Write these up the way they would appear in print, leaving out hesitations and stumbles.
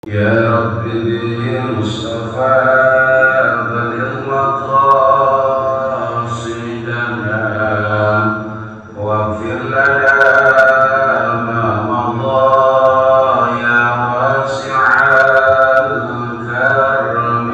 يا رب بالمصطفى بلغ مقاصدنا واغفر لنا ما مضى يا واسع الكرم.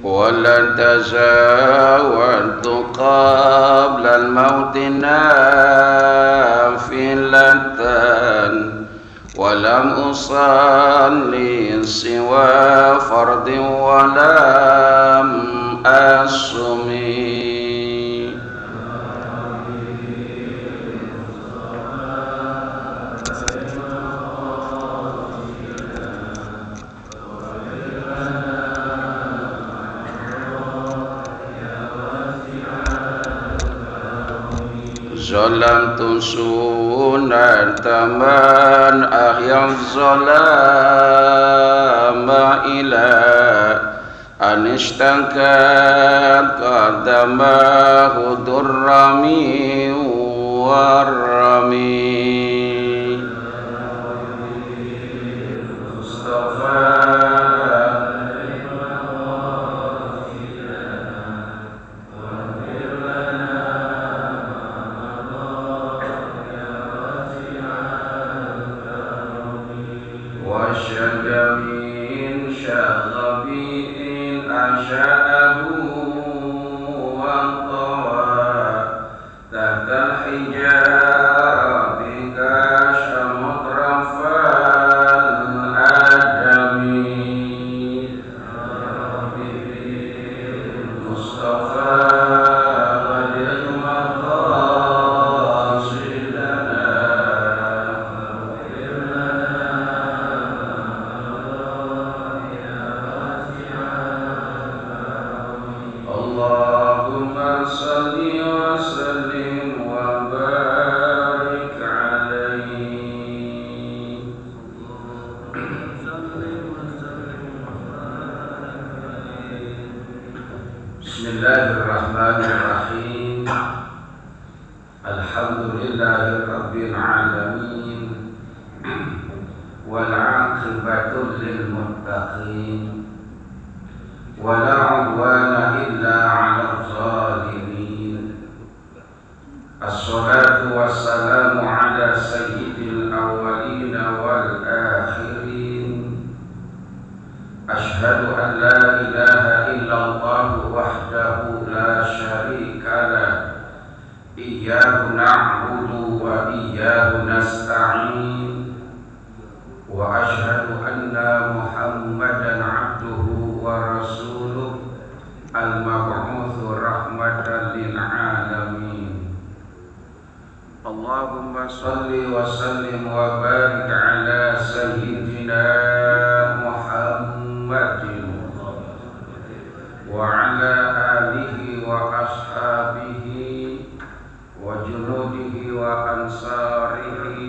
ولا تزاولت قبل الموت نافلة ولم أصلي سوى فرض ولم أصمي. ظلمت سنة من أحيا الظلام إلى أن اشتكت قدماه الرمي والرمي. من شغب أنشأه وانطوى تحت الحجاب كشف مطرف الأدم. مصطفى بلغ مقاصدنا اللهم صل وسلم وبارك عليه. بسم الله الرحمن الرحيم. الحمد لله رب العالمين والعاقبة للمتقين ولا عدوان إلا على الظالمين. الصلاة والسلام على سيد الأولين والآخرين. أشهد أن لا إله إلا الله وحده لا شريك له إياه نعبد وإياه نستعين. وأشهد أن محمدا عبده ورسوله المبعوث رحمة للعالمين. اللهم صل وسلم وبارك على سيدنا محمد وعلى آله وأصحابه وجنوده وأنصاره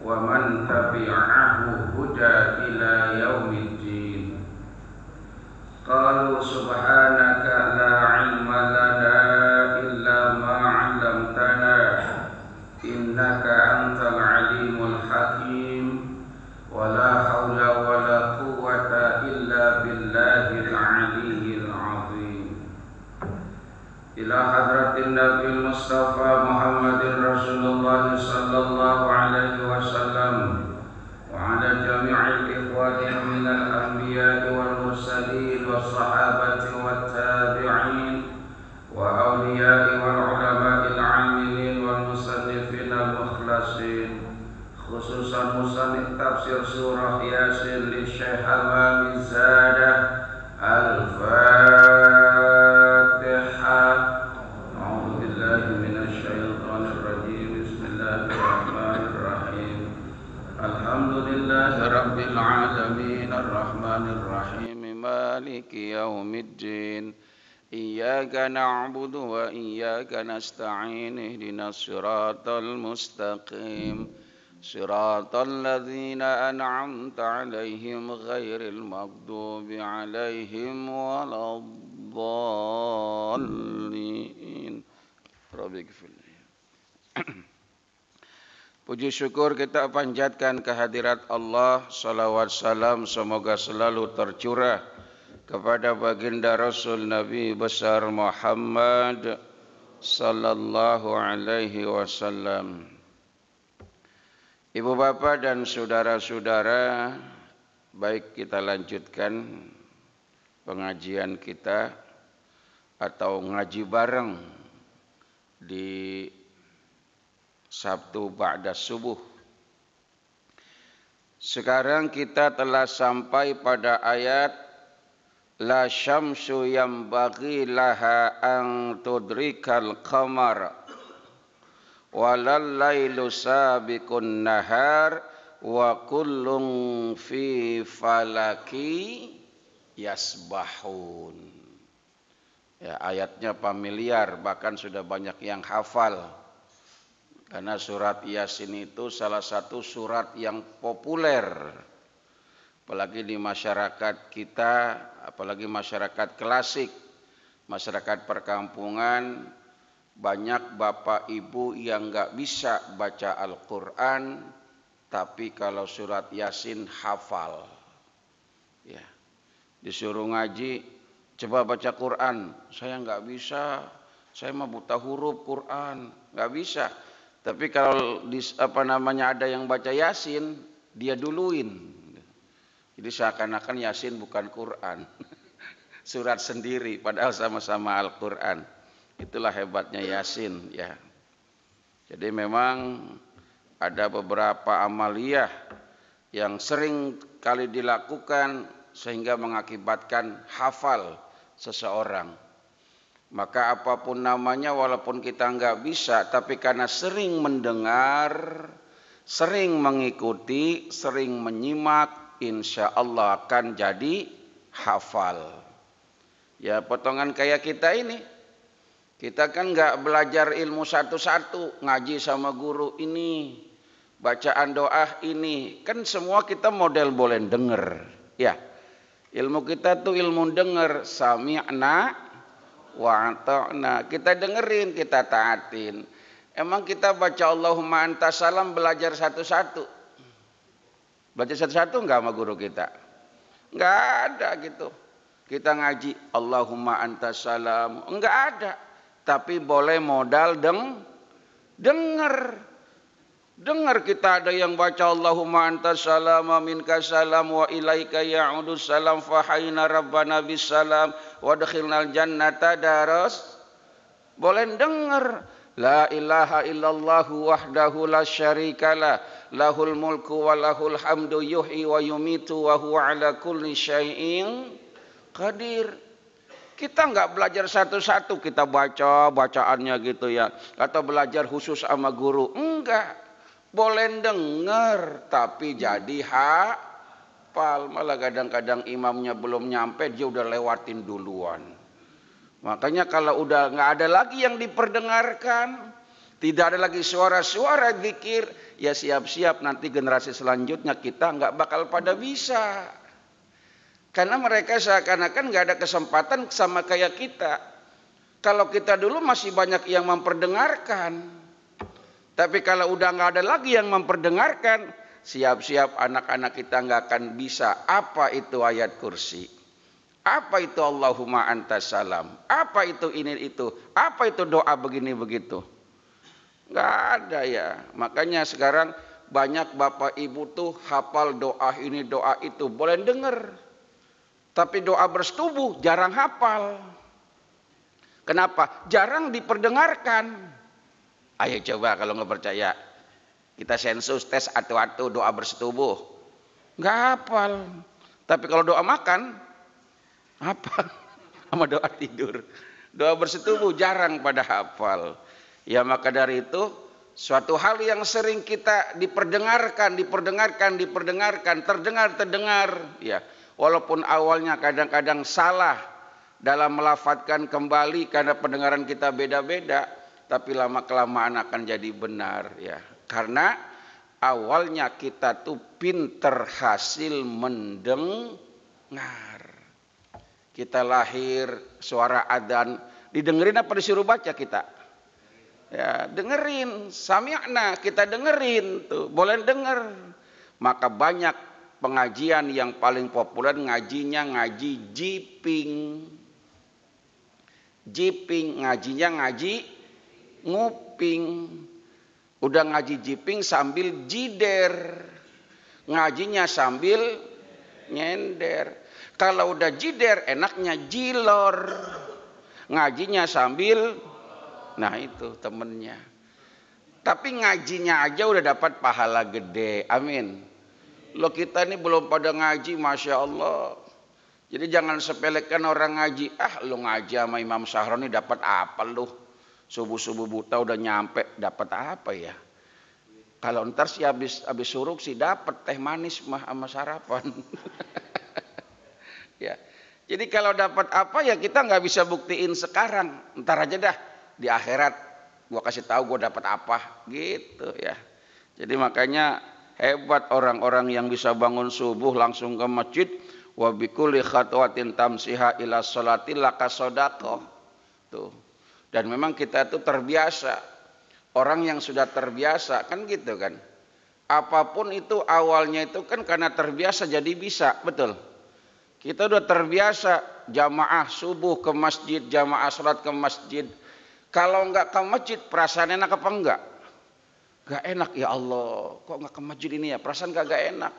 ومن تبعه هدى إلى يوم الدين. قالوا سبحانك لا علم لنا إلا ما علمتنا إنك أنت العليم الحكيم. ولا حول ولا قوة إلا بالله العلي العظيم. إلى حضرة النبي المصطفى محمد رسول الله صلى الله عليه وسلم وعلى جميع الإخوة من الأنبياء والمرسلين والصحابة والتابعين وأولياء والعلماء العاملين والمصنفين المخلصين، خصوصا مصنف تفسير سورة ياسين للشيخ أمام الزادة. الفاتحة. أعوذ بالله من الشيطان الرجيم. بسم الله الرحمن الرحيم. الحمد لله رب العالمين الرحمن الرحيم مالك يوم الدين. إياك نعبد وإياك نستعين اهدنا الصراط المستقيم Siratal ladzina an'amta 'alaihim ghairil maghdubi 'alaihim waladdallin. Rabbighfirli. Puji syukur kita panjatkan kehadirat Allah. Salawat salam semoga selalu tercurah kepada baginda Rasul Nabi besar Muhammad sallallahu alaihi wasallam. Ibu bapak dan saudara-saudara, baik kita lanjutkan pengajian kita atau ngaji bareng di Sabtu ba'da subuh. Sekarang kita telah sampai pada ayat la syamsu yambaghi laha an tudrikal qamar walal lailu sabiqun nahar wa kullun fi falaki yasbahun. Ya, ayatnya familiar, bahkan sudah banyak yang hafal. Karena surat Yasin itu salah satu surat yang populer. Apalagi di masyarakat kita, apalagi masyarakat klasik, masyarakat perkampungan, banyak bapak ibu yang nggak bisa baca Al-Quran, tapi kalau surat Yasin hafal. Ya, disuruh ngaji, coba baca Quran, saya nggak bisa, saya mah buta huruf Quran, nggak bisa. Tapi kalau ada yang baca Yasin, dia duluin. Jadi seakan-akan Yasin bukan Quran, surat sendiri, padahal sama-sama Al-Quran. Itulah hebatnya Yasin, ya. Jadi memang ada beberapa amaliyah yang sering kali dilakukan sehingga mengakibatkan hafal seseorang. Maka apapun namanya, walaupun kita nggak bisa, tapi karena sering mendengar, sering mengikuti, sering menyimak, insya Allah akan jadi hafal. Ya, potongan kayak kita ini, kita kan nggak belajar ilmu satu-satu, ngaji sama guru ini, bacaan doa ini, kan semua kita model boleh denger. Ya, ilmu kita tuh ilmu denger, sami'na wa ata'na, kita dengerin, kita taatin. Emang kita baca Allahumma anta salam belajar satu-satu? Belajar satu-satu enggak sama guru kita? Enggak ada gitu. Kita ngaji Allahumma anta salam, enggak ada. Tapi boleh modal denger. Dengar kita ada yang baca Allahumma anta salam wa minka salam wa ilaika ya'udu salam fahayna rabbana bisalam wa dakhilnal jannata daras. Boleh dengar la ilaha illallah wahdahu la syarikalah lahul mulku wa lahul hamdu yuhyi wa yumitu wa huwa ala kulli syai'in qadir. Kita nggak belajar satu-satu, kita baca bacaannya gitu ya, atau belajar khusus sama guru, enggak. Boleh dengar tapi jadi hafal. Malah kadang-kadang imamnya belum nyampe dia udah lewatin duluan. Makanya kalau udah nggak ada lagi yang diperdengarkan, tidak ada lagi suara-suara zikir, ya siap-siap nanti generasi selanjutnya kita nggak bakal pada bisa. Karena mereka seakan-akan nggak ada kesempatan sama kayak kita. Kalau kita dulu masih banyak yang memperdengarkan. Tapi kalau udah nggak ada lagi yang memperdengarkan, siap-siap anak-anak kita nggak akan bisa. Apa itu ayat kursi? Apa itu Allahumma anta salam? Apa itu ini itu? Apa itu doa begini begitu? Nggak ada ya. Makanya sekarang banyak bapak ibu tuh hafal doa ini doa itu. Boleh denger. Tapi doa bersetubuh jarang hafal. Kenapa? Jarang diperdengarkan. Ayo coba kalau nggak percaya, kita sensus tes atu-atu doa bersetubuh, nggak hafal. Tapi kalau doa makan, hafal. Sama doa tidur, doa bersetubuh jarang pada hafal. Ya maka dari itu suatu hal yang sering kita diperdengarkan, terdengar, ya. Walaupun awalnya kadang-kadang salah dalam melafadzkan kembali karena pendengaran kita beda-beda, tapi lama-kelamaan akan jadi benar ya. Karena awalnya kita tuh pinter hasil mendengar. Kita lahir suara adzan, didengerin apa disuruh baca kita? Ya, dengerin, sami'na, kita dengerin tuh, boleh denger. Maka banyak pengajian yang paling populer ngajinya ngaji jiping. Jiping, ngajinya ngaji nguping. Udah ngaji jiping sambil jider. Ngajinya sambil nyender. Kalau udah jider enaknya jilor. Ngajinya sambil, nah itu temennya. Tapi ngajinya aja udah dapat pahala gede. Amin. Lo kita ini belum pada ngaji, Masya Allah. Jadi jangan sepelekan orang ngaji. Lo ngaji sama Imam Sahroni dapat apa lo? Subuh-subuh buta udah nyampe, dapat apa ya? Kalau ntar sih habis suruk sih dapat teh manis mah sama sarapan. Ya. Jadi kalau dapat apa ya kita nggak bisa buktiin sekarang. Ntar aja dah di akhirat gua kasih tahu gua dapat apa gitu ya. Jadi makanya hebat orang-orang yang bisa bangun subuh langsung ke masjid. Wa bikulli khatwatin tamsiha ila sholati laka sodaqah. Tuh. Dan memang kita itu terbiasa. Orang yang sudah terbiasa kan gitu kan. Apapun itu awalnya itu kan karena terbiasa jadi bisa, betul. Kita udah terbiasa jamaah subuh ke masjid, jamaah sholat ke masjid. Kalau enggak ke masjid perasaan enak apa enggak? Gak enak, ya Allah, kok enggak ke masjid ini ya, perasaan gak enak.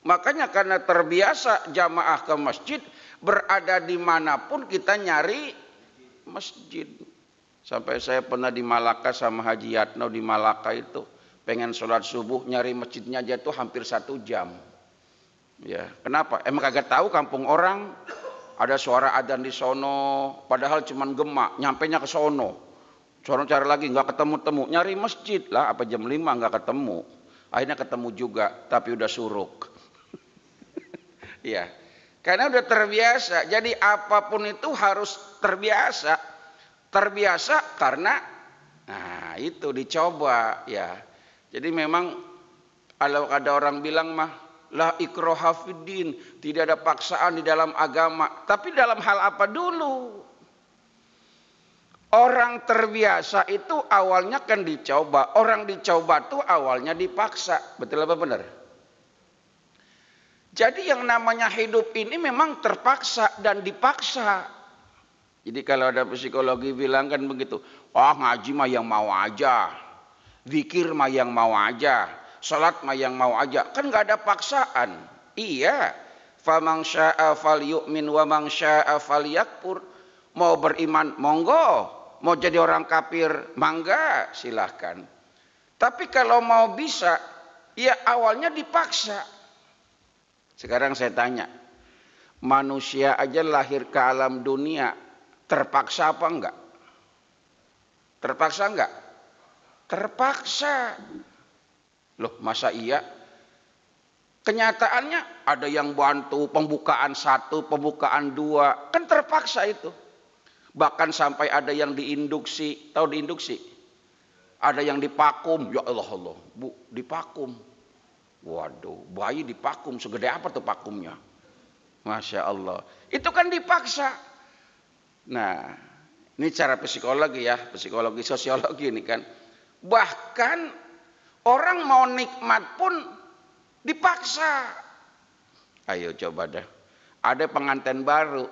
Makanya karena terbiasa jamaah ke masjid, berada dimanapun kita nyari masjid. Sampai saya pernah di Malaka sama Haji Yatno di Malaka itu, pengen sholat subuh nyari masjidnya aja tuh hampir 1 jam. Ya, kenapa? Emang kagak tahu kampung orang ada suara adzan di sono, padahal cuman gemak, nyampenya ke sono. Sono cari lagi nggak ketemu-temu, nyari masjid lah, apa jam 5 nggak ketemu. Akhirnya ketemu juga, tapi udah suruk. Ya, karena udah terbiasa. Jadi apapun itu harus terbiasa. Terbiasa karena, nah itu dicoba ya. Jadi memang kalau ada orang bilang mah la ikraha fiddin, tidak ada paksaan di dalam agama. Tapi dalam hal apa dulu? Orang terbiasa itu awalnya kan dicoba. Orang dicoba tuh awalnya dipaksa. Betul apa benar? Jadi yang namanya hidup ini memang terpaksa dan dipaksa. Jadi kalau ada psikologi bilang kan begitu. Ngaji mah yang mau aja. Zikir mah yang mau aja. Salat mah yang mau aja, kan nggak ada paksaan. Iya, famang syaa falyu'min wa mang syaa falyakfur. Mau beriman monggo, mau jadi orang kafir mangga silahkan. Tapi kalau mau bisa, ya awalnya dipaksa. Sekarang saya tanya, manusia aja lahir ke alam dunia terpaksa apa enggak? Terpaksa enggak? Terpaksa. Loh, masa iya? Kenyataannya ada yang bantu pembukaan 1, pembukaan 2, kan terpaksa itu. Bahkan sampai ada yang diinduksi, tahu diinduksi? Ada yang dipakum, ya Allah Allah, Bu, dipakum. Waduh, bayi dipakum, segede apa tuh pakumnya? Masya Allah, itu kan dipaksa. Nah, ini cara psikologi ya, psikologi sosiologi ini kan. Bahkan orang mau nikmat pun dipaksa. Ayo coba dah. Ada pengantin baru.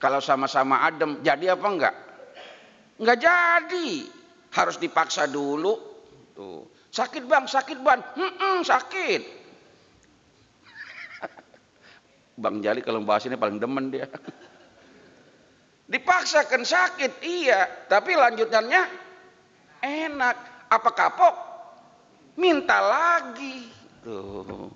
Kalau sama-sama adem, jadi apa enggak? Enggak jadi. Harus dipaksa dulu. Tuh. Sakit bang, sakit bang. Sakit. Bang Jali kalau bahas ini paling demen dia. Dipaksakan sakit, iya. Tapi lanjutannya enak. Apa kapok? Minta lagi. Tuh.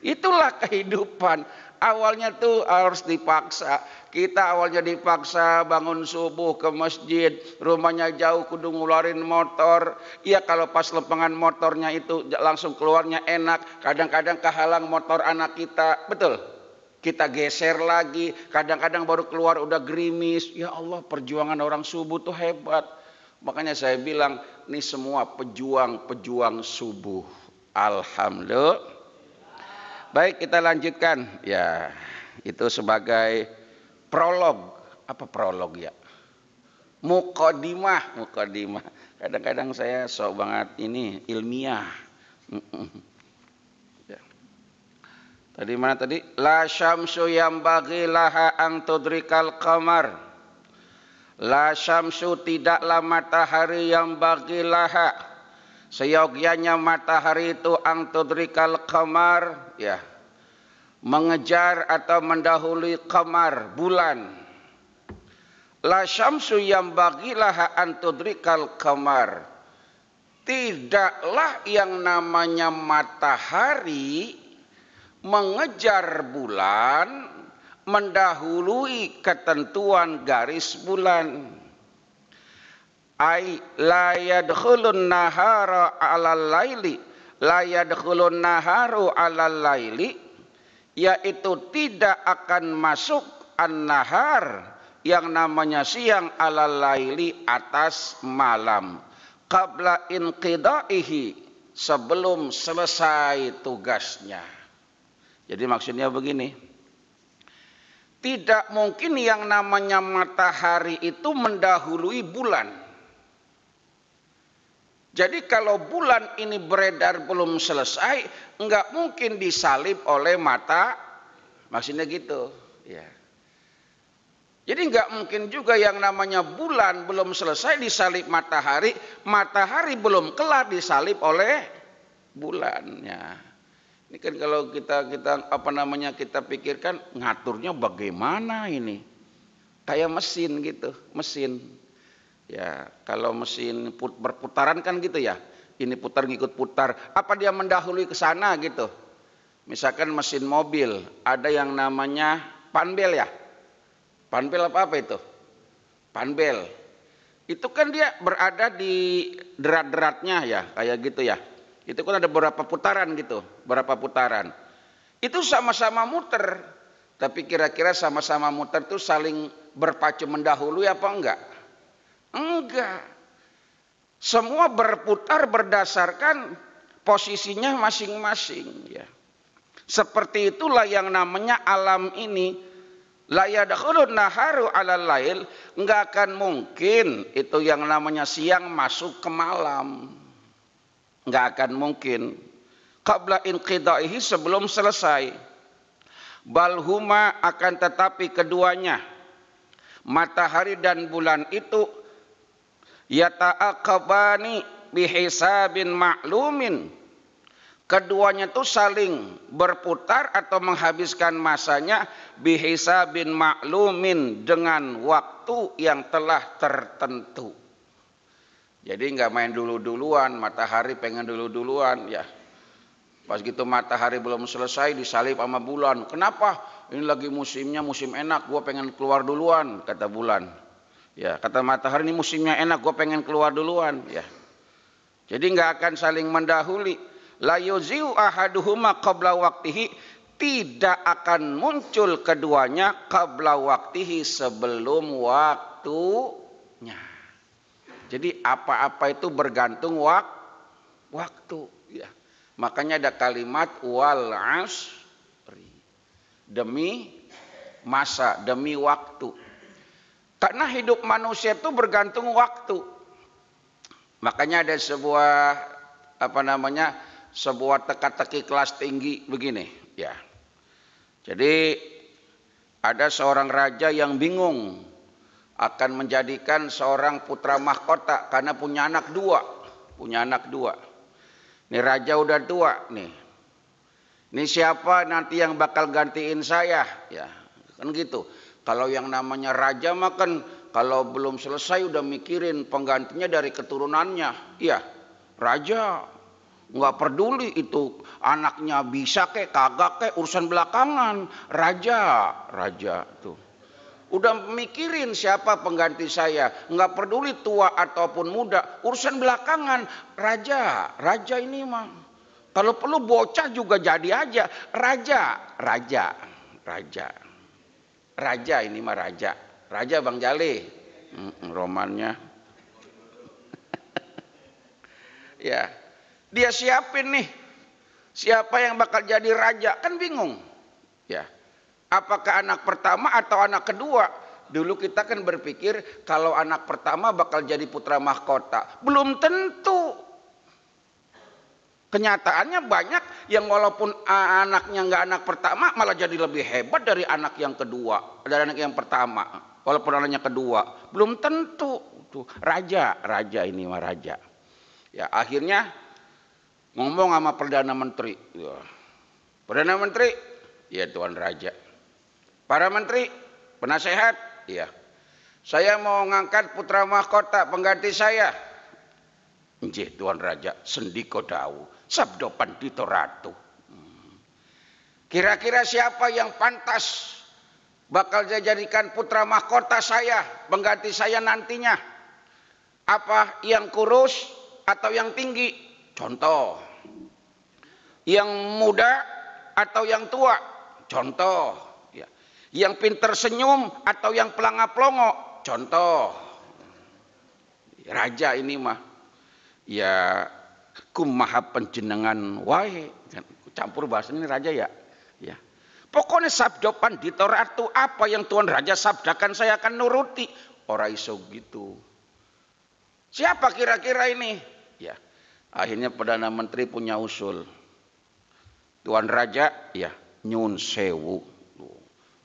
Itulah kehidupan. Awalnya tuh harus dipaksa. Kita awalnya dipaksa bangun subuh ke masjid. Rumahnya jauh kudu ngeluarin motor. Iya kalau pas lempengan motornya itu langsung keluarnya enak. Kadang-kadang kehalang motor anak kita. Betul? Kita geser lagi. Kadang-kadang baru keluar udah gerimis. Ya Allah, perjuangan orang subuh tuh hebat. Makanya saya bilang, ini semua pejuang-pejuang subuh. Alhamdulillah. Baik, kita lanjutkan. Ya, itu sebagai prolog. Apa prolog ya? Muqaddimah. Kadang-kadang saya sok banget ini ilmiah. Ya. Tadi mana tadi? La syamsu yambaghi laha an tudrikal qamar. La syamsu tidaklah matahari yang bagi laha. Seyogyanya matahari itu ang tudrikal qamar, ya, mengejar atau mendahului qamar, bulan. La syamsu yang bagilah an tudrikal qamar. Tidaklah yang namanya matahari mengejar bulan, mendahului ketentuan garis bulan. Ai la yadkhulun nahara 'alal laili, la yadkhulun naharu 'alal laili, yaitu tidak akan masuk an-nahar yang namanya siang 'alal laili atas malam, qabla inqidaihi, sebelum selesai tugasnya. Jadi maksudnya begini, tidak mungkin yang namanya matahari itu mendahului bulan. Jadi kalau bulan ini beredar belum selesai, enggak mungkin disalib oleh mata, maksudnya gitu. Ya. Jadi enggak mungkin juga yang namanya bulan belum selesai disalib matahari, matahari belum kelar disalib oleh bulannya. Ini kan kalau kita pikirkan ngaturnya bagaimana ini? Kayak mesin gitu, mesin. Ya, kalau mesin berputaran kan gitu ya. Ini putar ngikut putar. Apa dia mendahului ke sana gitu? Misalkan mesin mobil, ada yang namanya panbel ya. Panbel apa itu? Panbel. Itu kan dia berada di derat-deratnya ya, kayak gitu ya. Itu kan ada beberapa putaran gitu, beberapa putaran. Itu sama-sama muter. Tapi kira-kira sama-sama muter itu saling berpacu mendahului apa enggak? Enggak. Semua berputar berdasarkan posisinya masing-masing ya. Seperti itulah yang namanya alam ini. La yadkhulun naharu 'alal lail, enggak akan mungkin itu yang namanya siang masuk ke malam. Enggak akan mungkin. Qabla inqidaihi, sebelum selesai. Bal huma, akan tetapi keduanya, matahari dan bulan itu, yata'aqabani bihisabin ma'lumin, keduanya itu saling berputar atau menghabiskan masanya bihisabin ma'lumin, dengan waktu yang telah tertentu. Jadi nggak main dulu-duluan, matahari pengen dulu-duluan ya. Pas gitu matahari belum selesai disalib sama bulan. Kenapa? Ini lagi musimnya, musim enak, gua pengen keluar duluan, kata bulan. Ya, kata matahari, ini musimnya enak, gue pengen keluar duluan. Ya, jadi nggak akan saling mendahului. La yuziu ahaduhuma qabla waktihi, tidak akan muncul keduanya qabla waktihi, sebelum waktunya. Jadi apa-apa itu bergantung waktu. Ya, makanya ada kalimat wal asri, demi masa, demi waktu. Karena hidup manusia itu bergantung waktu. Makanya ada sebuah sebuah teka-teki kelas tinggi begini, ya. Jadi ada seorang raja yang bingung akan menjadikan seorang putra mahkota karena punya anak dua. Ini raja udah tua nih. Ini siapa nanti yang bakal gantiin saya? Ya, kan gitu. Kalau yang namanya raja mah kan kalau belum selesai udah mikirin penggantinya dari keturunannya. Iya, raja nggak peduli itu anaknya bisa kek kagak kek, urusan belakangan. Raja tuh udah mikirin siapa pengganti saya, nggak peduli tua ataupun muda, urusan belakangan. Raja ini mah kalau perlu bocah juga jadi aja. Raja ini mah raja Bang Jali, romannya. Ya, dia siapin nih Siapa yang bakal jadi raja? Kan bingung. Ya. Apakah anak pertama atau anak kedua? Dulu kita kan berpikir kalau anak pertama bakal jadi putra mahkota. Belum tentu. Kenyataannya banyak yang walaupun anaknya nggak anak pertama malah jadi lebih hebat dari anak yang kedua, dari anak yang pertama. Walaupun anaknya kedua, belum tentu. Tuh, raja ini mah raja. Ya, akhirnya ngomong sama Perdana Menteri. Ya. Perdana Menteri, ya Tuan Raja. Para menteri, penasehat, ya. Saya mau ngangkat putra mahkota pengganti saya. Nggih Tuan Raja, sendika dawuh, sabda Pandhita Ratu. Kira-kira siapa yang pantas bakal saya jadikan putra mahkota saya, pengganti saya nantinya? Apa yang kurus atau yang tinggi? Contoh. Yang muda atau yang tua? Contoh. Ya. Yang pinter senyum atau yang pelanga-pelongo? Contoh. Raja ini mah. Ya kumaha panjenengan wae. Campur bahasa ini raja ya. Ya. Pokoknya sabda Pandhita Ratu, apa yang Tuan Raja sabdakan saya akan nuruti. Ora iso gitu. Siapa kira-kira ini? Ya. Akhirnya Perdana Menteri punya usul. Tuan Raja, ya nyun sewu.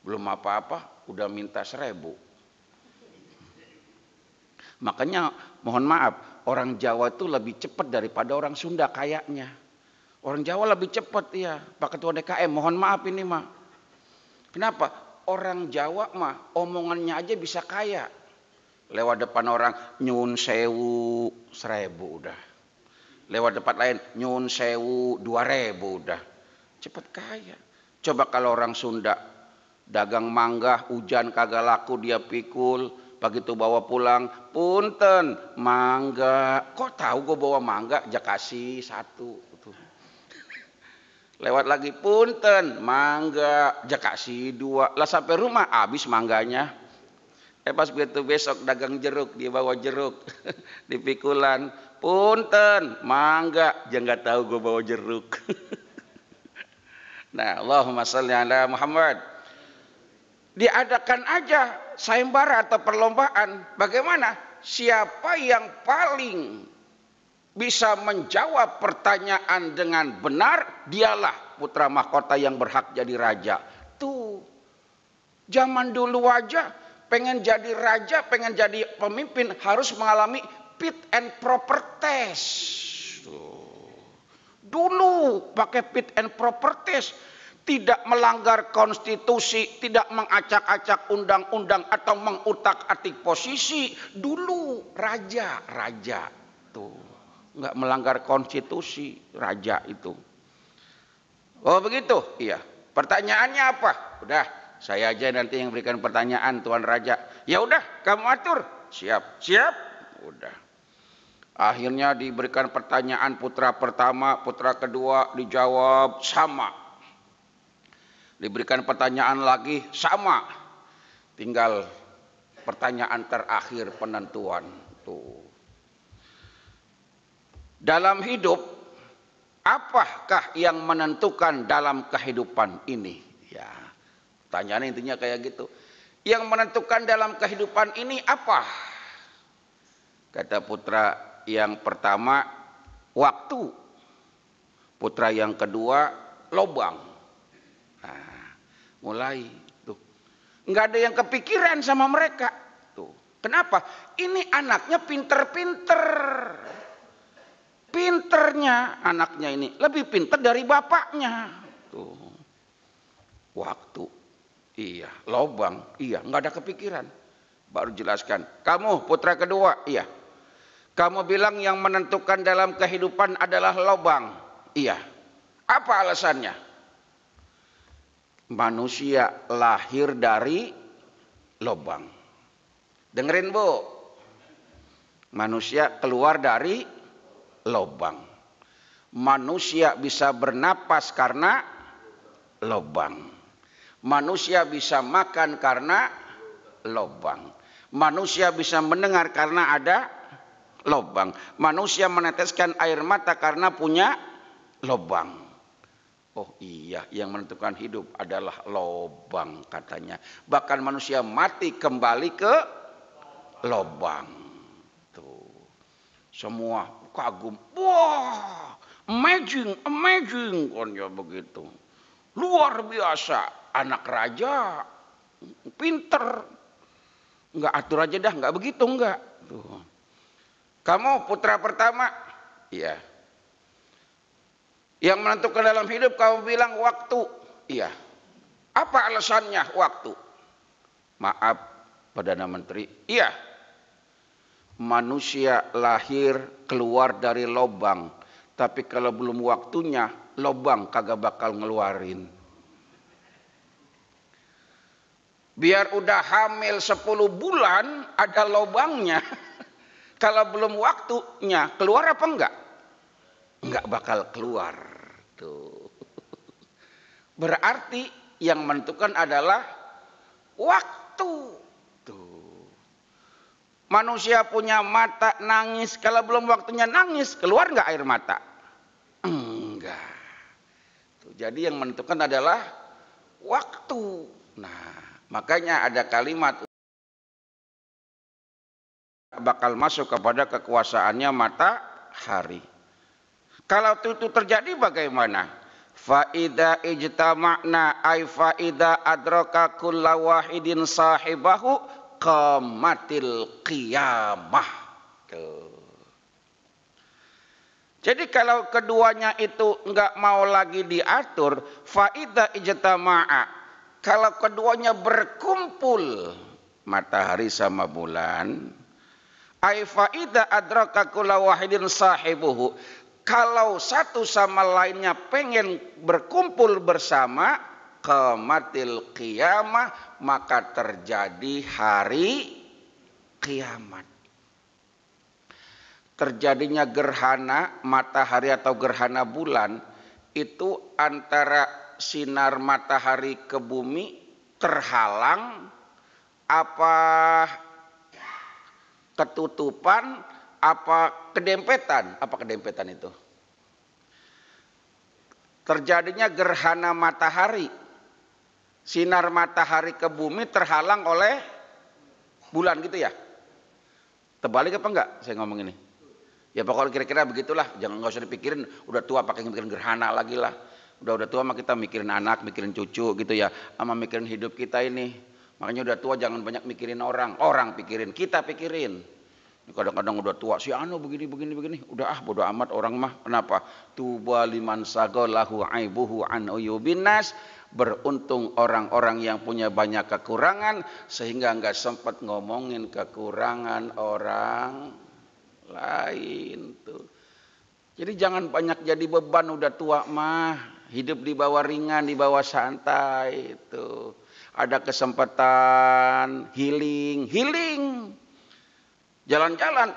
Belum apa-apa, udah minta 1000. Makanya mohon maaf, orang Jawa itu lebih cepat daripada orang Sunda kayaknya. Orang Jawa lebih cepat ya, Pak Ketua DKM, mohon maaf ini mah. Kenapa? Orang Jawa mah omongannya aja bisa kaya. Lewat depan orang nyun sewu 1000 udah. Lewat tempat lain nyun sewu 2000 udah. Cepat kaya. Coba kalau orang Sunda dagang mangga, hujan kagak laku dia pikul, begitu bawa pulang, punten mangga. Kok tahu gue bawa mangga? Ja kasih 1. Lewat lagi punten mangga, ja kasih 2. Lah sampai rumah habis mangganya. Pas begitu besok dagang jeruk, dia bawa jeruk dipikulan, punten mangga, ja nggak tahu gue bawa jeruk. Nah, Allahumma sholli ala Muhammad. Diadakan aja sayembara atau perlombaan. Bagaimana? Siapa yang paling bisa menjawab pertanyaan dengan benar, dialah putra mahkota yang berhak jadi raja. Tuh, zaman dulu aja pengen jadi raja, pengen jadi pemimpin harus mengalami fit and proper test. Tuh. Dulu pakai fit and proper test, tidak melanggar konstitusi, tidak mengacak-acak undang-undang atau mengutak-atik posisi. Dulu raja tuh nggak melanggar konstitusi, raja itu. Oh begitu, iya. Pertanyaannya apa? Udah, saya aja nanti yang berikan pertanyaan, Tuan Raja. Ya udah, kamu atur. Siap. Udah. Akhirnya diberikan pertanyaan putra pertama, putra kedua dijawab sama. Diberikan pertanyaan lagi sama. Tinggal pertanyaan terakhir penentuan. Tuh. Dalam hidup, apakah yang menentukan dalam kehidupan ini? Ya, pertanyaan intinya kayak gitu. Yang menentukan dalam kehidupan ini apa? Kata putra yang pertama, waktu. Putra yang kedua, lobang. Nah, mulai tuh. Nggak ada yang kepikiran sama mereka. Tuh. Kenapa? Ini anaknya pinter-pinter. Pinternya anaknya ini lebih pinter dari bapaknya. Tuh. Waktu. Iya, lobang. Iya, nggak ada kepikiran. Baru jelaskan. Kamu putra kedua, iya. Kamu bilang yang menentukan dalam kehidupan adalah lobang. Iya. Apa alasannya? Manusia lahir dari lobang. Dengerin Bu. Manusia keluar dari lobang. Manusia bisa bernapas karena lobang. Manusia bisa makan karena lobang. Manusia bisa mendengar karena ada lobang. Manusia meneteskan air mata karena punya lobang. Oh iya, yang menentukan hidup adalah lobang katanya. Bahkan manusia mati kembali ke lobang. Tuh. Semua kagum. Wah, amazing kan ya begitu. Luar biasa, anak raja, pinter. Enggak atur aja dah, enggak begitu enggak. Tuh. Kamu putra pertama, iya. Yang menentukan dalam hidup kamu bilang waktu. Iya. Apa alasannya waktu? Maaf, Perdana Menteri. Iya. Manusia lahir keluar dari lobang. Tapi kalau belum waktunya, lobang kagak bakal ngeluarin. Biar udah hamil 10 bulan, ada lobangnya. Kalau belum waktunya, keluar apa enggak? Enggak bakal keluar. Tuh. Berarti yang menentukan adalah waktu. Tuh. Manusia punya mata nangis, kalau belum waktunya nangis, keluar enggak air mata? Enggak. Tuh. Jadi yang menentukan adalah waktu. Nah, makanya ada kalimat bakal masuk kepada kekuasaannya matahari. Kalau itu terjadi bagaimana? Faida ijtama'na ay faida adraka kulla wahidin sahibahu qamatil qiyamah. Jadi kalau keduanya itu enggak mau lagi diatur, faida ijtama'a, kalau keduanya berkumpul matahari sama bulan, ay faida adraka kulla wahidin sahibuhu, kalau satu sama lainnya pengen berkumpul bersama, qamatil qiyamah, maka terjadi hari kiamat. Terjadinya gerhana matahari atau gerhana bulan itu antara sinar matahari ke bumi terhalang apa ketutupan apa kedempetan? Apa kedempetan itu? Terjadinya gerhana matahari. Sinar matahari ke bumi terhalang oleh bulan gitu ya? Terbalik apa enggak saya ngomong ini? Ya pokoknya kira-kira begitulah. Jangan, nggak usah dipikirin udah tua pakai mikirin gerhana lagi lah. Udah tua mah kita mikirin anak, mikirin cucu gitu ya. Sama mikirin hidup kita ini. Makanya udah tua jangan banyak mikirin orang. Orang pikirin, kita pikirin. Kadang-kadang udah tua, si anu begini. Udah bodo amat orang mah. Kenapa? Tuba liman sagolahu aibuhu an uyubin nas. Beruntung orang-orang yang punya banyak kekurangan sehingga nggak sempat ngomongin kekurangan orang lain tuh. Jadi jangan banyak jadi beban udah tua mah. Hidup di bawah ringan, di bawah santai itu. Ada kesempatan healing. Jalan-jalan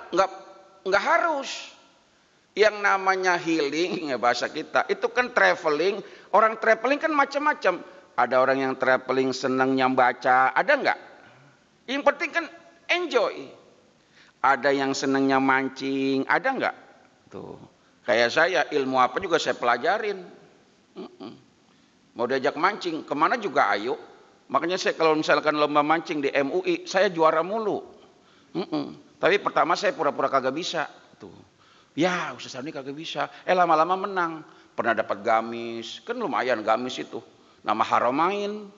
nggak harus. Yang namanya healing ya bahasa kita itu kan traveling. Orang traveling kan macam-macam. Ada orang yang traveling senangnya baca, ada nggak? Yang penting kan enjoy. Ada yang senangnya mancing, ada nggak? Tuh, kayak saya ilmu apa juga saya pelajarin. Mau diajak mancing kemana juga ayo. Makanya saya kalau misalkan lomba mancing di MUI saya juara mulu. Tapi pertama saya pura-pura kagak bisa. Tuh. Ya Ustaz ini kagak bisa. Lama-lama menang. Pernah dapat gamis. Kan lumayan gamis itu. Nama Haramain.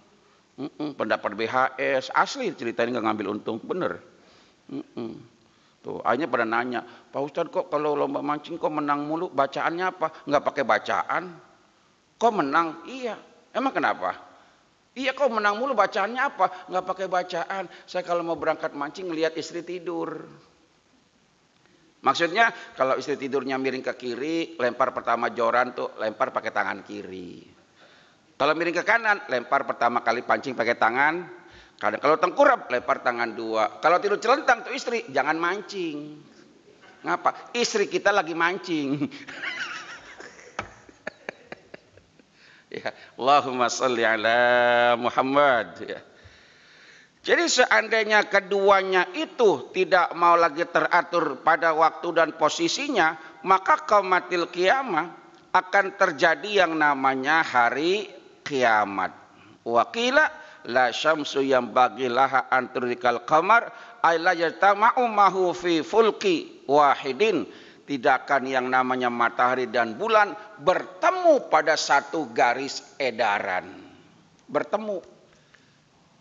Pendapat BHS. Asli ceritain gak ngambil untung. Bener. Tuh, akhirnya pada nanya. Pak Ustaz kok kalau lomba mancing kok menang mulu? Bacaannya apa? Nggak pakai bacaan. Kok menang? Iya. Emang kenapa? Iya kok menang mulu, bacaannya apa? Nggak pakai bacaan. Saya kalau mau berangkat mancing lihat istri tidur. Maksudnya kalau istri tidurnya miring ke kiri, lempar pertama joran tuh lempar pakai tangan kiri. Kalau miring ke kanan, lempar pertama kali pancing pakai tangan. Kalau tengkurap, lempar tangan dua. Kalau tidur celentang tuh istri, jangan mancing. Ngapa? Istri kita lagi mancing. Ya, Allahumma sholli ala Muhammad. Ya. Jadi seandainya keduanya itu tidak mau lagi teratur pada waktu dan posisinya, maka qamatil qiyamah akan terjadi yang namanya hari kiamat. Waqila la syamsu yanbaghi laha an tudrikal qamar ay la yatama'u mahu fi fulki wahidin. Tidak akan yang namanya matahari dan bulan bertemu pada satu garis edaran. Bertemu.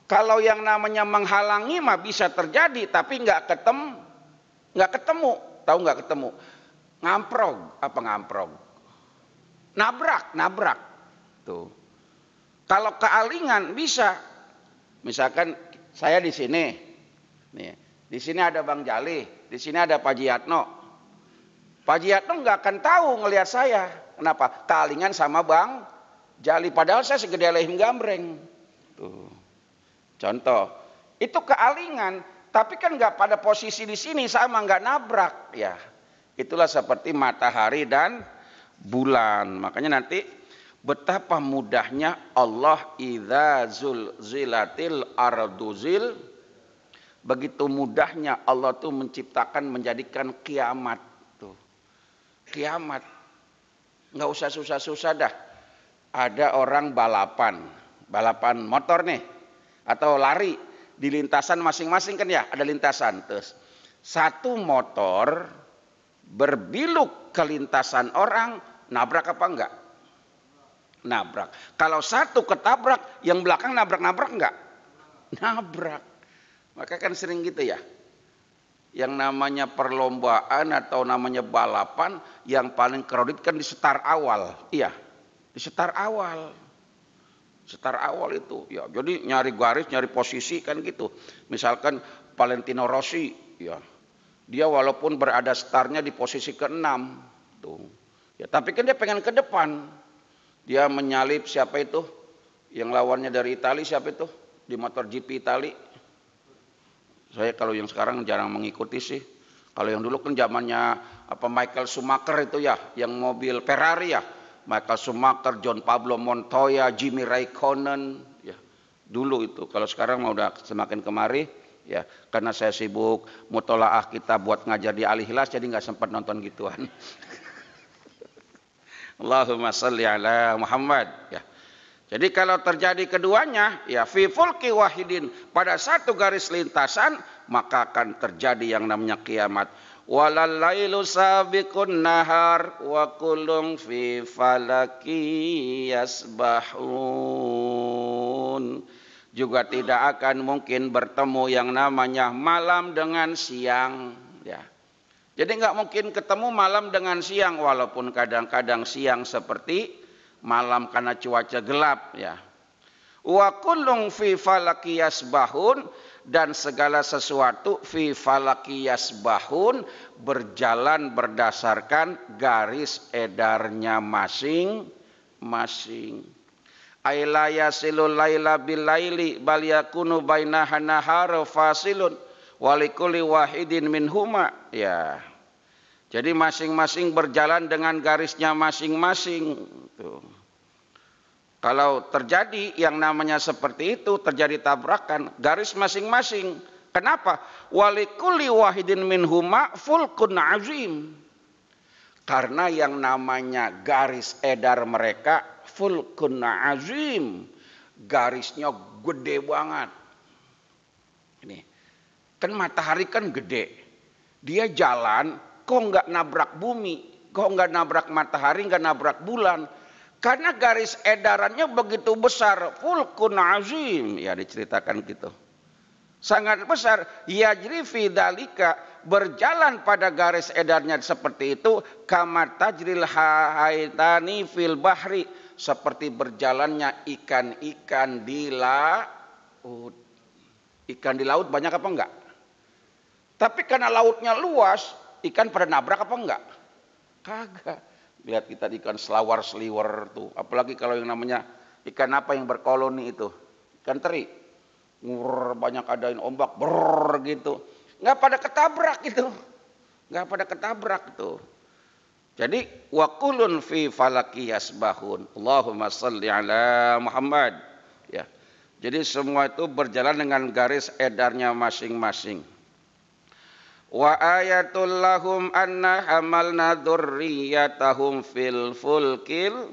Kalau yang namanya menghalangi mah bisa terjadi, tapi nggak ketemu. Tahu nggak ketemu? Ngamprog, apa ngamprog? Nabrak. Tuh. Kalau kealingan bisa. Misalkan saya di sini, nih, di sini ada Bang Jali, di sini ada Pak Jiyatno. Pak Jiyatno nggak akan tahu ngelihat saya. Kenapa? Kealingan sama Bang Jali. Padahal saya segede lehim gambreng. Tuh. Contoh, itu kealingan, tapi kan nggak pada posisi di sini sama, nggak nabrak. Ya, itulah seperti matahari dan bulan. Makanya nanti betapa mudahnya Allah idza zulzilatil ardu zil. Begitu mudahnya Allah tuh menciptakan, menjadikan kiamat. Tuh. Kiamat. Nggak usah susah-susah dah. Ada orang balapan motor nih, atau lari di lintasan masing-masing kan ya, ada lintasan. Terus satu motor berbiluk ke lintasan orang, nabrak apa enggak? Nabrak. Kalau satu ketabrak, yang belakang nabrak enggak? Nabrak. Maka kan sering gitu ya. Yang namanya perlombaan atau namanya balapan, yang paling kredit kan di start awal. Iya, di start awal. Start awal itu. Ya, jadi nyari garis, nyari posisi kan gitu. Misalkan Valentino Rossi, ya. Dia walaupun berada startnya di posisi ke-6. Tuh. Ya, tapi kan dia pengen ke depan. Dia menyalip siapa itu? Yang lawannya dari Italia siapa itu? Di motor GP Italia. Saya kalau yang sekarang jarang mengikuti sih. Kalau yang dulu kan zamannya Michael Schumacher itu ya, yang mobil Ferrari ya. Michael Schumacher, John Pablo Montoya, Kimi Raikkonen, ya. Dulu itu. Kalau sekarang mau udah semakin kemari, ya. Karena saya sibuk mutolaah kita buat ngajar di Al-Ikhlas, jadi nggak sempat nonton gituan. Allahumma salli ala Muhammad. Ya. Jadi kalau terjadi keduanya, ya fi fulki wahidin, pada satu garis lintasan, maka akan terjadi yang namanya kiamat. Walal lailu sabiqun nahar wa kullun fi falaki yasbahun. Juga tidak akan mungkin bertemu yang namanya malam dengan siang, ya. Jadi nggak mungkin ketemu malam dengan siang, walaupun kadang-kadang siang seperti malam karena cuaca gelap, ya. Wa kullun fi falaki yasbahun, dan segala sesuatu fi falaki yasbahun, berjalan berdasarkan garis edarnya masing-masing. Aila yasilul laila bil laili bal yakunu bainaha nahar fasilun walikuli wahidin minhuma, ya. Jadi masing-masing berjalan dengan garisnya masing-masing. Tuh. Kalau terjadi yang namanya seperti itu, terjadi tabrakan, garis masing-masing. Kenapa? Walikuli wahidin minhuma fulkun azim. Karena yang namanya garis edar mereka fulkun azim. Garisnya gede banget. Ini. Kan matahari kan gede. Dia jalan, kok nggak nabrak bumi, kok nggak nabrak matahari, nggak nabrak bulan, karena garis edarannya begitu besar, fulkun azim, ya diceritakan gitu, sangat besar. Yajri fi dalika, berjalan pada garis edarnya seperti itu, kama tajril haitani fil bahri, seperti berjalannya ikan-ikan di laut. Ikan di laut banyak apa enggak? Tapi karena lautnya luas, ikan pada nabrak apa enggak? Kagak. Lihat kita ikan selawar seliwer tuh. Apalagi kalau yang namanya ikan apa yang berkoloni itu? Ikan teri. Ngur, banyak adain ombak. Brrr gitu. Enggak pada ketabrak itu. Enggak pada ketabrak tuh. Jadi wa kullun fi falaki yasbahun. Allahumma salli ala Muhammad. Ya. Jadi semua itu berjalan dengan garis edarnya masing-masing. Wa ayatul lahum anna hamalna dzurriyyatahum fil fulkil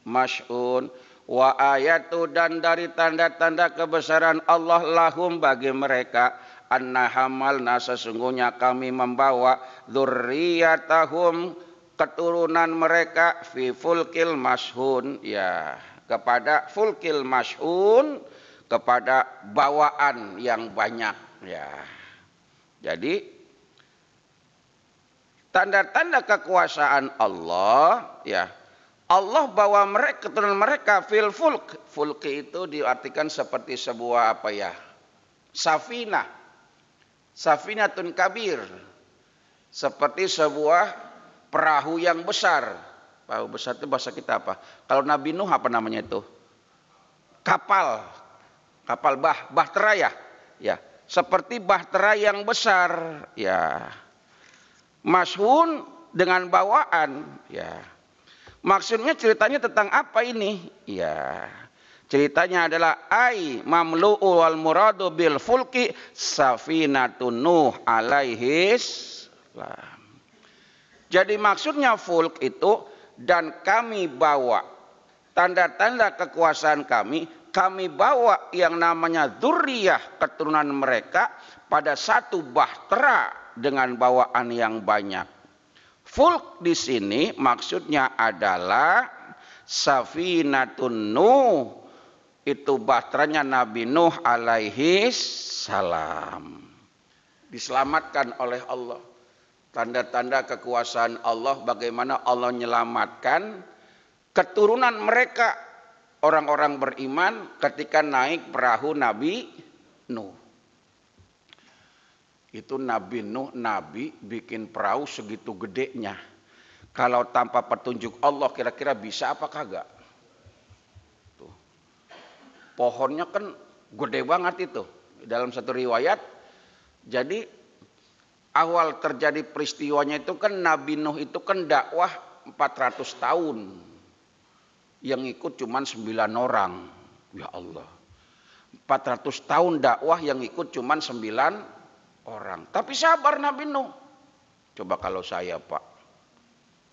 masy'un. Wa ayatu, dan dari tanda-tanda kebesaran Allah lahum bagi mereka, anna hamalna, sesungguhnya kami membawa dzurriyyatahum keturunan mereka fi fulkil masy'un, ya, kepada fulkil masy'un, kepada bawaan yang banyak, ya. Jadi tanda-tanda kekuasaan Allah, ya. Allah bawa mereka, keturunan mereka fil fulk. Fulk itu diartikan seperti sebuah apa ya? Safinah. Safinatun kabir. Seperti sebuah perahu yang besar. Perahu besar itu bahasa kita apa? Kalau Nabi Nuh apa namanya itu? Kapal. Kapal bahtera ya. Ya, seperti bahtera yang besar, ya. Masyhun dengan bawaan, ya. Maksudnya ceritanya tentang apa ini? Ya, ceritanya adalah ai mamlu'u wal muradu bil fulki safinatun Nuh alaihis salam. Jadi maksudnya fulk itu, dan kami bawa tanda-tanda kekuasaan kami bawa yang namanya dzurriyah, keturunan mereka, pada satu bahtera dengan bawaan yang banyak. Fulk di sini maksudnya adalah safinatun Nuh, itu bahteranya Nabi Nuh alaihi salam. Diselamatkan oleh Allah. Tanda-tanda kekuasaan Allah, bagaimana Allah menyelamatkan keturunan mereka, orang-orang beriman, ketika naik perahu Nabi Nuh. Itu Nabi Nuh, Nabi bikin perahu segitu gedenya. Kalau tanpa petunjuk Allah kira-kira bisa apa kagak? Tuh. Pohonnya kan gede banget itu. Dalam satu riwayat, jadi awal terjadi peristiwanya itu kan Nabi Nuh itu kan dakwah 400 tahun. Yang ikut cuma 9 orang. Ya Allah. 400 tahun dakwah, yang ikut cuma 9 orang. Tapi sabar Nabi Nuh. Coba kalau saya, Pak,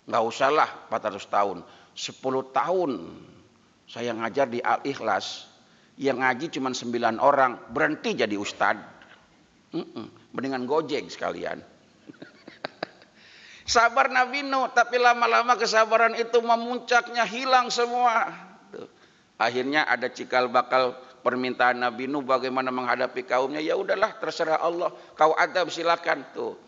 nggak usahlah 400 tahun, 10 tahun saya ngajar di Al-Ikhlas, yang ngaji cuma 9 orang, berhenti jadi ustad. Mendingan gojek sekalian. Sabar Nabi Nuh, tapi lama-lama kesabaran itu memuncaknya, hilang semua. Tuh. Akhirnya ada cikal bakal permintaan Nabi Nuh bagaimana menghadapi kaumnya. Ya udahlah, terserah Allah, kau adab silakan. Tuh.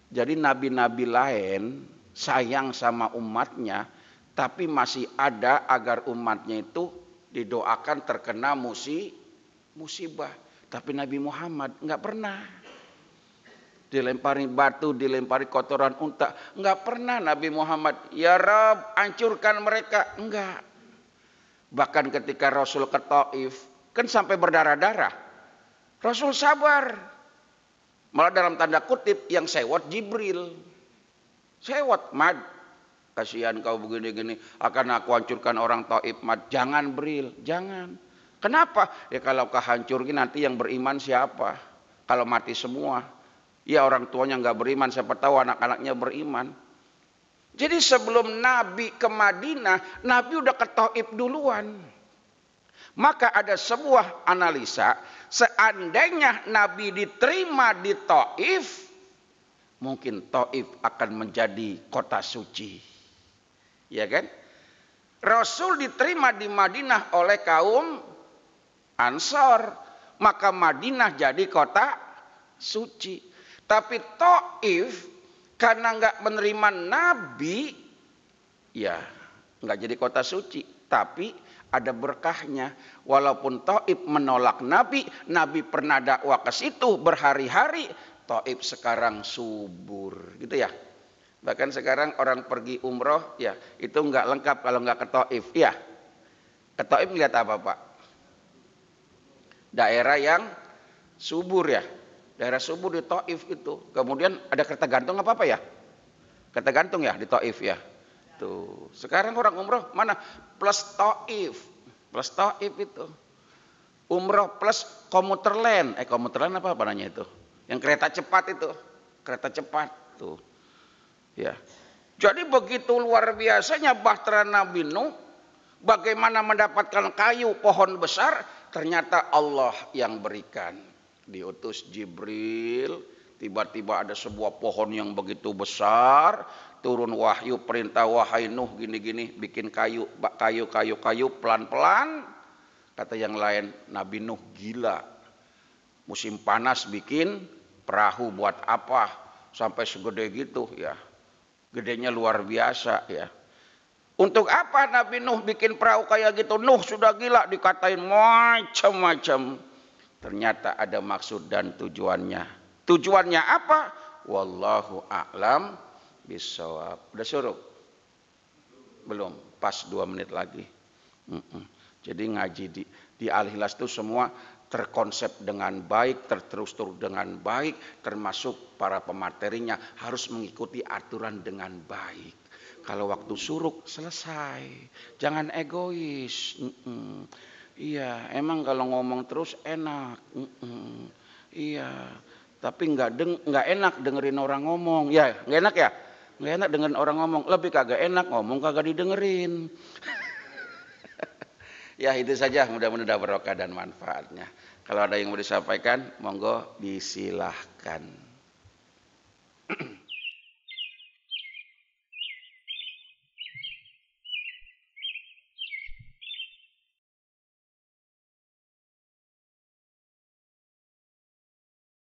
Jadi nabi-nabi lain sayang sama umatnya, tapi masih ada agar umatnya itu didoakan terkena musibah. Tapi Nabi Muhammad nggak pernah. Dilempari batu, dilempari kotoran unta, nggak pernah Nabi Muhammad, ya Rabb hancurkan mereka, enggak. Bahkan ketika Rasul ke Taif, kan sampai berdarah-darah, Rasul sabar. Malah dalam tanda kutip yang sewot Jibril. Sewot, Mad, kasihan kau begini-gini, akan aku hancurkan orang Taif, Mad. Jangan Bril, jangan. Kenapa? Ya kalau kau hancurin nanti yang beriman siapa? Kalau mati semua. Ya orang tuanya nggak beriman, siapa tahu anak-anaknya beriman. Jadi sebelum Nabi ke Madinah, Nabi udah ke Taif duluan. Maka ada sebuah analisa, seandainya Nabi diterima di Taif, mungkin Taif akan menjadi kota suci. Ya kan? Rasul diterima di Madinah oleh kaum Ansor, maka Madinah jadi kota suci. Tapi Taif karena nggak menerima Nabi, ya nggak jadi kota suci. Tapi ada berkahnya. Walaupun Taif menolak Nabi, Nabi pernah dakwah ke situ berhari-hari. Taif sekarang subur, gitu ya. Bahkan sekarang orang pergi umroh, ya itu nggak lengkap kalau nggak ke Taif, ya. Ke Taif lihat apa Pak? Daerah yang subur ya. Daerah subur di Taif itu. Kemudian ada kereta gantung apa ya? Kereta gantung ya di Taif ya. Tuh. Sekarang orang umroh mana? Plus Taif. Plus Taif itu. Umroh plus komuter lain. Komuter lain apa namanya itu? Yang kereta cepat itu. kereta cepat tuh. Ya. Jadi begitu luar biasanya bahtera Nabi Nuh, bagaimana mendapatkan kayu pohon besar, ternyata Allah yang berikan. Diutus Jibril, tiba-tiba ada sebuah pohon yang begitu besar, turun wahyu perintah wahai Nuh gini-gini, bikin kayu pelan-pelan. Kata yang lain, Nabi Nuh gila. Musim panas bikin perahu buat apa? Sampai segede gitu ya. Gedenya luar biasa ya. Untuk apa Nabi Nuh bikin perahu kayak gitu? Nuh sudah gila, dikatain macam-macam. Ternyata ada maksud dan tujuannya. Tujuannya apa? Wallahu a'lam bishawab. Udah suruh? Belum, pas 2 menit lagi. Jadi ngaji di Al-Ikhlas itu semua terkonsep dengan baik, terstruktur dengan baik, termasuk para pematerinya harus mengikuti aturan dengan baik. Kalau waktu suruk selesai, jangan egois. Iya, emang kalau ngomong terus enak. Iya, tapi nggak enak dengerin orang ngomong. Ya, nggak enak ya? Nggak enak dengerin orang ngomong. Lebih kagak enak ngomong kagak didengerin. Ya itu saja, mudah-mudahan barokah dan manfaatnya. Kalau ada yang mau disampaikan, monggo disilahkan.